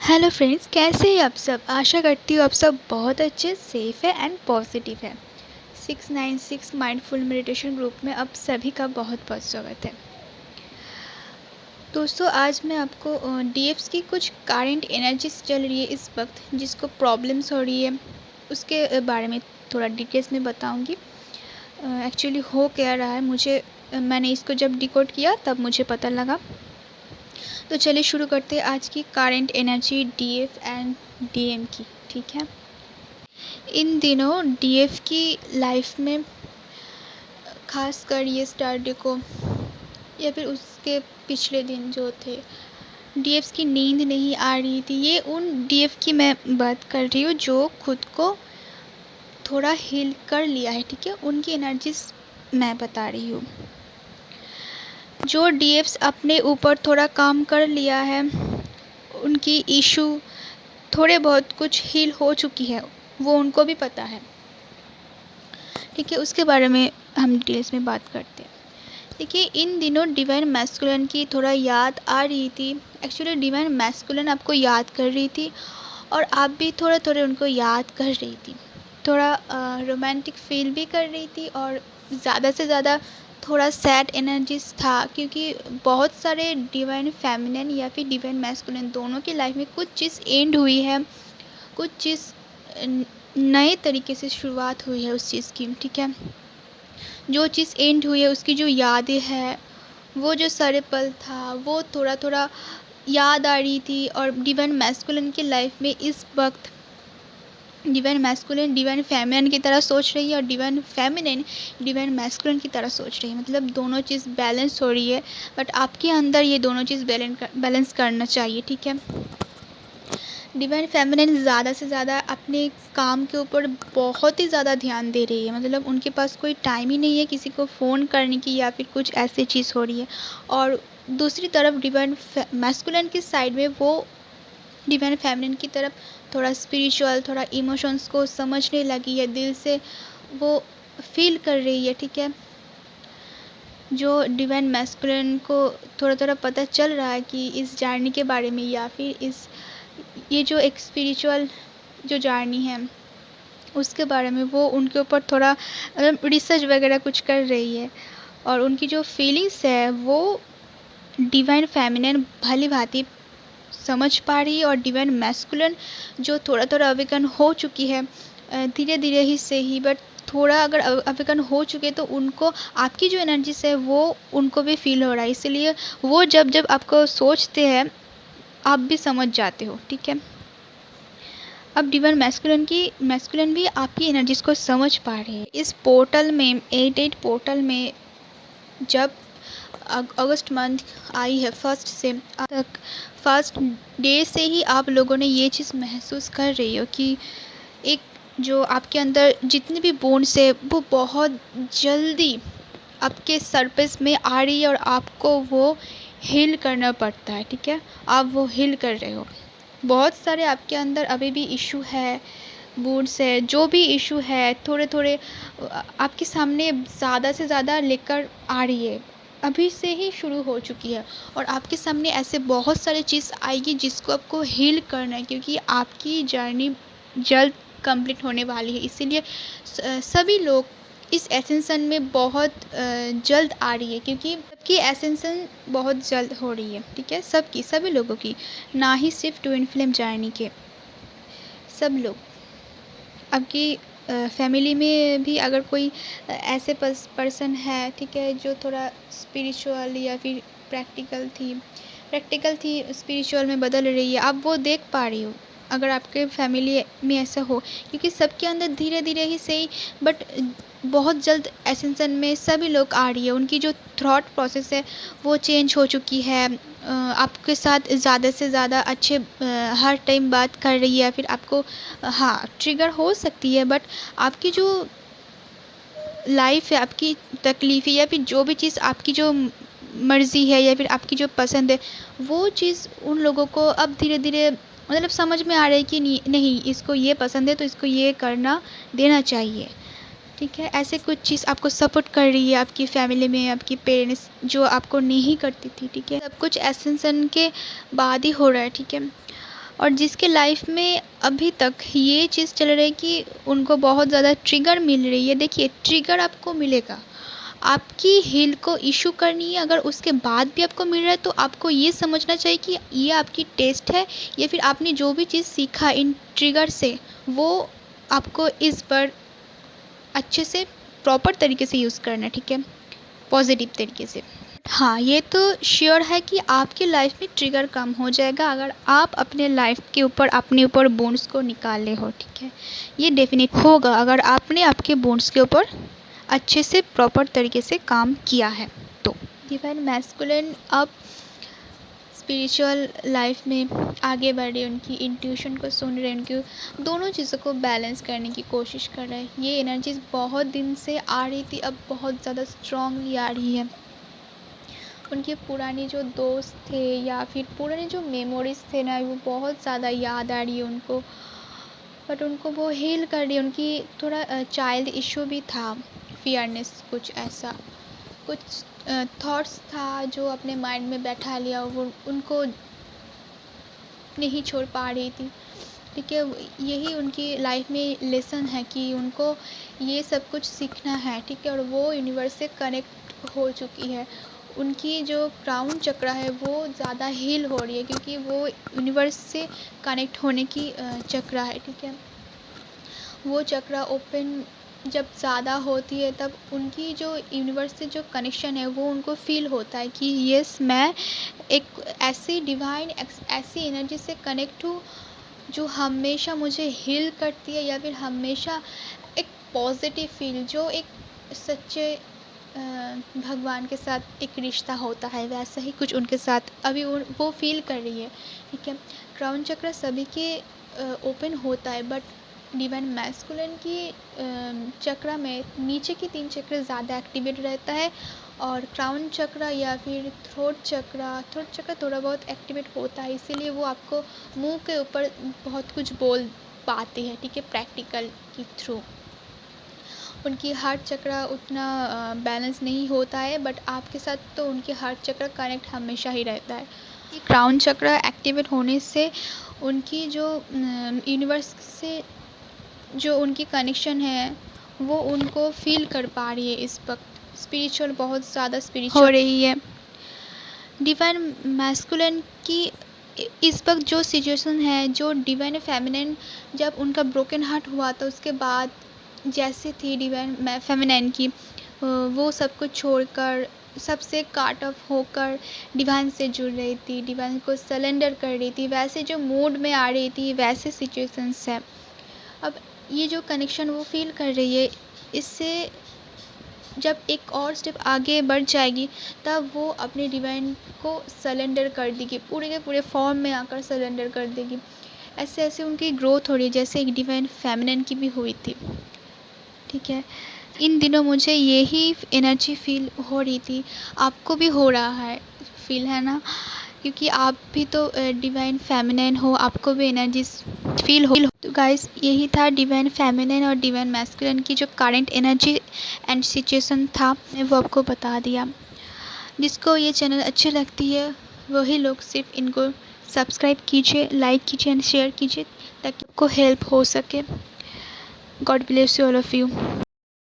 Hello friends, कैसे हैं आप सब। आशा करती हूँ आप सब बहुत अच्छे, सेफ है एंड पॉजिटिव है। 696 माइंडफुल मेडिटेशन ग्रुप में आप सभी का बहुत बहुत स्वागत है। दोस्तों, आज मैं आपको डीएफ्स की कुछ करंट एनर्जीज चल रही है इस वक्त, जिसको प्रॉब्लम्स हो रही है, उसके बारे में थोड़ा डिटेल्स में बताऊँगी। एक्चुअली हो क्या रहा है, मैंने इसको जब डिकोड किया तब मुझे पता लगा। तो चलिए शुरू करते हैं आज की current energy DF and DM की। ठीक है, इन दिनों डीएफ की लाइफ में, खास कर ये सैटरडे को या फिर उसके पिछले दिन जो थे, डीएफ की नींद नहीं आ रही थी। ये उन डीएफ की मैं बात कर रही हूँ जो खुद को थोड़ा हील कर लिया है। ठीक है, उनकी एनर्जीज मैं बता रही हूँ। जो डीएफ्स अपने ऊपर थोड़ा काम कर लिया है, उनकी इशू थोड़े बहुत कुछ हील हो चुकी है, वो उनको भी पता है। ठीक है, उसके बारे में हम डिटेल्स में बात करते हैं। देखिए, इन दिनों डिवाइन मैस्कुलिन की थोड़ा याद आ रही थी। एक्चुअली डिवाइन मैस्कुलिन आपको याद कर रही थी और आप भी थोड़े थोड़े उनको याद कर रही थी। थोड़ा रोमांटिक फील भी कर रही थी और ज़्यादा से ज़्यादा थोड़ा सैड एनर्जीज था, क्योंकि बहुत सारे डिवाइन फेमिनिन या फिर डिवाइन मैस्कुलिन दोनों की लाइफ में कुछ चीज़ एंड हुई है, कुछ चीज़ नए तरीके से शुरुआत हुई है उस चीज़ की। ठीक है, जो चीज़ एंड हुई है उसकी जो यादें हैं, वो जो सारे पल था, वो थोड़ा थोड़ा याद आ रही थी। और डिवाइन मैस्कुलिन की लाइफ में इस वक्त डिवाइन मैस्कुलिन डिवाइन फेमिनिन की तरह सोच रही है और डिवाइन फेमिनिन डिवाइन मैस्कुलिन की तरह सोच रही है। मतलब दोनों चीज़ बैलेंस हो रही है, बट आपके अंदर ये दोनों चीज़ बैलेंस करना चाहिए। ठीक है, डिवाइन फेमिनिन ज़्यादा से ज़्यादा अपने काम के ऊपर बहुत ही ज़्यादा ध्यान दे रही है। मतलब उनके पास कोई टाइम ही नहीं है किसी को फ़ोन करने की या फिर कुछ ऐसी चीज़ हो रही है। और दूसरी तरफ डिवाइन मैस्कुलिन की साइड में वो डिवाइन फेमिनिन की तरफ थोड़ा स्पिरिचुअल, थोड़ा इमोशंस को समझने लगी है, दिल से वो फील कर रही है। ठीक है, जो डिवाइन मैस्कुलिन को थोड़ा थोड़ा पता चल रहा है कि इस जर्नी के बारे में, या फिर ये जो एक स्पिरिचुअल जो जर्नी है उसके बारे में, वो उनके ऊपर थोड़ा रिसर्च वगैरह कुछ कर रही है। और उनकी जो फीलिंग्स है वो डिवाइन फेमिनिन भली भांति समझ पा रही है। और डिवाइन मैस्कुलिन जो थोड़ा थोड़ा अवेकन हो चुकी है, धीरे धीरे ही से ही, बट थोड़ा अगर अवेकन हो चुके तो उनको आपकी जो एनर्जीज है वो उनको भी फील हो रहा है। इसलिए वो जब जब आपको सोचते हैं आप भी समझ जाते हो। ठीक है, अब डिवाइन मैस्कुलिन भी आपकी एनर्जीज को समझ पा रहे हैं। इस पोर्टल में 88 पोर्टल में जब अगस्त मंथ आई है, फर्स्ट से तक, फर्स्ट डे से ही आप लोगों ने ये चीज़ महसूस कर रही हो कि एक जो आपके अंदर जितनी भी बोन्स है वो बहुत जल्दी आपके सरफेस में आ रही है और आपको वो हील करना पड़ता है। ठीक है, आप वो हील कर रहे हो। बहुत सारे आपके अंदर अभी भी इशू है, बूड्स है, जो भी इशू है थोड़े थोड़े आपके सामने ज़्यादा से ज़्यादा लेकर आ रही है, अभी से ही शुरू हो चुकी है। और आपके सामने ऐसे बहुत सारे चीज़ आएगी जिसको आपको हील करना है, क्योंकि आपकी जर्नी जल्द कंप्लीट होने वाली है। इसीलिए सभी लोग इस एसेंशन में बहुत जल्द आ रही है, क्योंकि सबकी एसेंशन बहुत जल्द हो रही है। ठीक है, सबकी, सभी लोगों की, ना ही सिर्फ ट्विन फ्लेम जर्नी के, सब लोग। आपकी फैमिली में भी अगर कोई ऐसे पर्सन है, ठीक है, जो थोड़ा स्पिरिचुअल या फिर प्रैक्टिकल थी स्पिरिचुअल में बदल रही है, आप वो देख पा रही हो। अगर आपके फैमिली में ऐसा हो, क्योंकि सबके अंदर धीरे धीरे ही सही, बट बहुत जल्द एसेंशन में सभी लोग आ रही है। उनकी जो थॉट प्रोसेस है वो चेंज हो चुकी है। आपके साथ ज़्यादा से ज़्यादा अच्छे हर टाइम बात कर रही है, या फिर आपको हाँ ट्रिगर हो सकती है, बट आपकी जो लाइफ है, आपकी तकलीफ़ें, या फिर जो भी चीज़ आपकी जो मर्ज़ी है या फिर आपकी जो पसंद है, वो चीज़ उन लोगों को अब धीरे धीरे मतलब समझ में आ रहा है कि नहीं, इसको ये पसंद है तो इसको ये करना देना चाहिए। ठीक है, ऐसे कुछ चीज़ आपको सपोर्ट कर रही है आपकी फैमिली में, आपकी पेरेंट्स जो आपको नहीं करती थी। ठीक है, सब कुछ एसेंशन के बाद ही हो रहा है। ठीक है, और जिसके लाइफ में अभी तक ये चीज़ चल रही है कि उनको बहुत ज़्यादा ट्रिगर मिल रही है। देखिए, ट्रिगर आपको मिलेगा, आपकी हील को इशू करनी है, अगर उसके बाद भी आपको मिल रहा है तो आपको ये समझना चाहिए कि ये आपकी टेस्ट है, या फिर आपने जो भी चीज़ सीखा इन ट्रिगर से वो आपको इस पर अच्छे से प्रॉपर तरीके से यूज़ करना है, ठीक है, पॉजिटिव तरीके से। हाँ, ये तो श्योर है कि आपकी लाइफ में ट्रिगर कम हो जाएगा अगर आप अपने लाइफ के ऊपर अपने ऊपर बोन्स को निकाले हो, ठीक है। ये डेफिनेट होगा अगर आपने आपके बोन्स के ऊपर अच्छे से प्रॉपर तरीके से काम किया है तो। डिवाइन मैस्कुलिन अब स्पिरिचुअल लाइफ में आगे बढ़ रहे, उनकी इंट्यूशन को सुन रहे, उनकी दोनों चीज़ों को बैलेंस करने की कोशिश कर रहे हैं। ये एनर्जीज बहुत दिन से आ रही थी, अब बहुत ज़्यादा स्ट्रांगली आ रही है। उनके पुराने जो दोस्त थे या फिर पुराने जो मेमोरीज थे ना, वो बहुत ज़्यादा याद आ रही है उनको, बट उनको वो हील कर रही है। उनकी थोड़ा चाइल्ड इशू भी था, फियरनेस, कुछ ऐसा कुछ थॉट्स था जो अपने माइंड में बैठा लिया, वो उनको नहीं छोड़ पा रही थी, ठीक है। यही उनकी लाइफ में लेसन है कि उनको ये सब कुछ सीखना है, ठीक है, और वो यूनिवर्स से कनेक्ट हो चुकी है। उनकी जो क्राउन चक्र है वो ज़्यादा हील हो रही है क्योंकि वो यूनिवर्स से कनेक्ट होने की चक्र है, ठीक है। वो चक्र ओपन जब ज़्यादा होती है तब उनकी जो यूनिवर्स से जो कनेक्शन है वो उनको फील होता है कि यस, मैं एक ऐसी डिवाइन ऐसी एनर्जी से कनेक्ट हूँ जो हमेशा मुझे हील करती है, या फिर हमेशा एक पॉजिटिव फील, जो एक सच्चे भगवान के साथ एक रिश्ता होता है, वैसा ही कुछ उनके साथ अभी वो फील कर रही है, ठीक है। क्राउन चक्र सभी के ओपन होता है, बट डिवाइन मैस्कुलिन की चक्र में नीचे की 3 चक्र ज़्यादा एक्टिवेट रहता है, और क्राउन चक्र या फिर थ्रोट चक्र थोड़ा बहुत एक्टिवेट होता है, इसीलिए वो आपको मुंह के ऊपर बहुत कुछ बोल पाते हैं, ठीक है, प्रैक्टिकल के थ्रू। उनकी हार्ट चक्र उतना बैलेंस नहीं होता है, बट आपके साथ तो उनके हार्ट चक्र कनेक्ट हमेशा ही रहता है। क्राउन चक्र एक्टिवेट होने से उनकी जो यूनिवर्स से जो उनकी कनेक्शन है वो उनको फील कर पा रही है इस वक्त, स्पिरिचुअल, बहुत ज़्यादा स्पिरिचुअल हो रही है। डिवाइन मैस्कुलिन की इस वक्त जो सिचुएशन है, जो डिवाइन फेमिनिन जब उनका ब्रोकन हार्ट हुआ था उसके बाद जैसे थी डिवाइन फेमिनिन की, वो सब कुछ छोड़कर सबसे काट ऑफ होकर डिवाइन से जुड़ रही थी, डिवाइन को सरेंडर कर रही थी, वैसे जो मूड में आ रही थी वैसे सिचुएशंस है। अब ये जो कनेक्शन वो फील कर रही है, इससे जब एक और स्टेप आगे बढ़ जाएगी तब वो अपने डिवाइन को सरेंडर कर देगी, पूरे के पूरे फॉर्म में आकर सरेंडर कर देगी। ऐसे ऐसे उनकी ग्रोथ हो रही है जैसे एक डिवाइन फेमिनिन की भी हुई थी, ठीक है। इन दिनों मुझे यही एनर्जी फील हो रही थी, आपको भी हो रहा है फील, है ना, क्योंकि आप भी तो डिवाइन फेमिनिन हो, आपको भी एनर्जी फील हो। तो गाइस, यही था डिवाइन फेमिनिन और डिवाइन मैस्कुलिन की जो करंट एनर्जी एंड सिचुएशन था, मैं वो आपको बता दिया। जिसको ये चैनल अच्छी लगती है वही लोग सिर्फ इनको सब्सक्राइब कीजिए, लाइक कीजिए एंड शेयर कीजिए ताकि आपको हेल्प हो सके। God bless you all of you.